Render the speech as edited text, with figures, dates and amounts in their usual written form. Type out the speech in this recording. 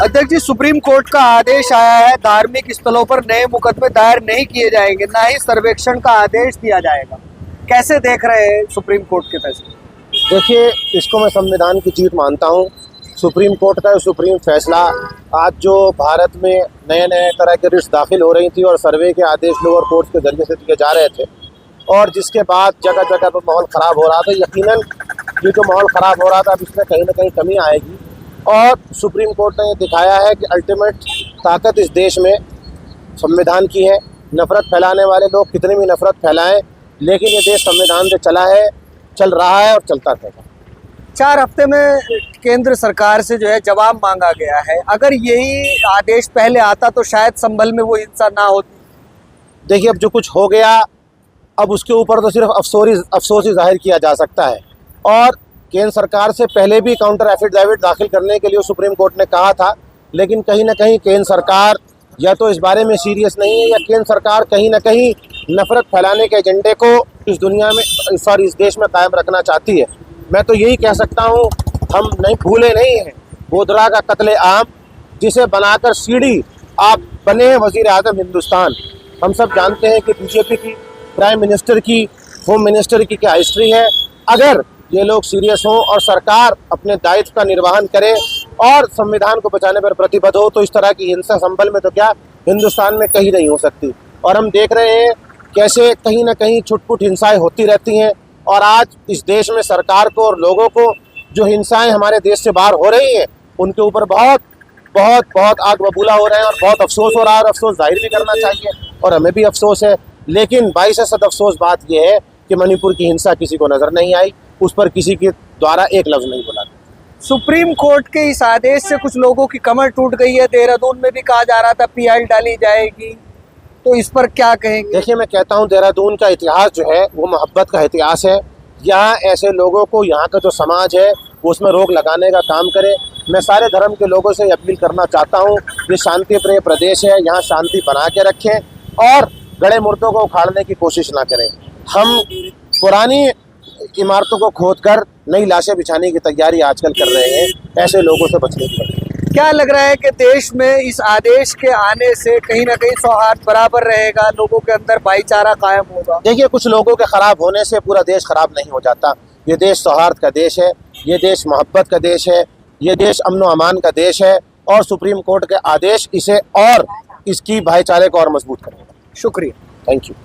अध्यक्ष जी, supreme court का आदेश आया है, धार्मिक स्थलों पर नए मुकदमे दायर नहीं किए जाएंगे, ना ही सर्वेक्षण का आदेश दिया जाएगा। कैसे देख रहे हैं सुप्रीम कोर्ट के फैसले? देखिए, इसको मैं संविधान की जीत मानता हूँ। सुप्रीम कोर्ट का सुप्रीम फैसला, आज जो भारत में नए नए तरह के रिट्स दाखिल हो रही थी और सर्वे के आदेश लोअर कोर्ट के जरिए से दिए जा रहे थे, और जिसके बाद जगह जगह पर माहौल ख़राब हो रहा था, यकीनन ये जो माहौल ख़राब हो रहा था अब इसमें कहीं ना कहीं कमी आएगी। और सुप्रीम कोर्ट ने दिखाया है कि अल्टीमेट ताकत इस देश में संविधान की है। नफ़रत फैलाने वाले लोग कितनी भी नफ़रत फैलाएं, लेकिन ये देश संविधान से चल रहा है और चलता रहेगा। 4 हफ्ते में केंद्र सरकार से जो है जवाब मांगा गया है। अगर यही आदेश पहले आता तो शायद संभल में वो हिंसा ना होती। देखिए, अब जो कुछ हो गया, अब उसके ऊपर तो सिर्फ अफसोस ही जाहिर किया जा सकता है। और केंद्र सरकार से पहले भी काउंटर एफिडेविट दाखिल करने के लिए सुप्रीम कोर्ट ने कहा था, लेकिन कहीं ना कहीं केंद्र सरकार या तो इस बारे में सीरियस नहीं है, या केंद्र सरकार कहीं ना कहीं नफरत फैलाने के एजेंडे को इस दुनिया में इस देश में कायम रखना चाहती है। मैं तो यही कह सकता हूँ, हम नहीं भूले नहीं हैं गोधरा का कत्ले आम, जिसे बनाकर सीढ़ी आप बने वजीर आज़म हिंदुस्तान। हम सब जानते हैं कि बीजेपी की प्राइम मिनिस्टर की, होम मिनिस्टर की क्या हिस्ट्री है। अगर ये लोग सीरियस हों और सरकार अपने दायित्व का निर्वहन करे और संविधान को बचाने पर प्रतिबद्ध हो, तो इस तरह की हिंसा संभल में तो क्या हिंदुस्तान में कहीं नहीं हो सकती। और हम देख रहे हैं कैसे कहीं ना कहीं छुटपुट हिंसाएं होती रहती हैं, और आज इस देश में सरकार को और लोगों को जो हिंसाएं हमारे देश से बाहर हो रही हैं, उनके ऊपर बहुत बहुत बहुत आग बबूला हो रहे हैं, और बहुत अफसोस हो रहा है, और अफसोस जाहिर भी करना चाहिए, और हमें भी अफसोस है। लेकिन 22 अफसोस बात यह है कि मणिपुर की हिंसा किसी को नज़र नहीं आई, उस पर किसी के द्वारा एक लफ्ज़ नहीं बोला। सुप्रीम कोर्ट के इस आदेश से कुछ लोगों की कमर टूट गई है। देहरादून में भी कहा जा रहा था पीआई डाली जाएगी, तो इस पर क्या कहेंगे? देखिए, मैं कहता हूँ देहरादून का इतिहास जो है वो मोहब्बत का इतिहास है। यहाँ ऐसे लोगों को, यहाँ का जो समाज है वो उसमें रोक लगाने का काम करे। मैं सारे धर्म के लोगों से अपील करना चाहता हूँ, ये शांति प्रिय प्रदेश है, यहाँ शांति बना के रखें और गड़े मुर्दों को उखाड़ने की कोशिश ना करें। हम पुरानी इमारतों को खोदकर नई लाशें बिछाने की तैयारी आजकल कर रहे हैं, ऐसे लोगों से बचने की। क्या लग रहा है कि देश में इस आदेश के आने से कहीं ना कहीं सौहार्द बराबर रहेगा, लोगों के अंदर भाईचारा कायम होगा? देखिए, कुछ लोगों के खराब होने से पूरा देश खराब नहीं हो जाता। ये देश सौहार्द का देश है, ये देश मोहब्बत का देश है, ये देश अमन व अमान का देश है, और सुप्रीम कोर्ट के आदेश इसे और इसकी भाईचारे को और मजबूत करेगा। शुक्रिया। Thank you.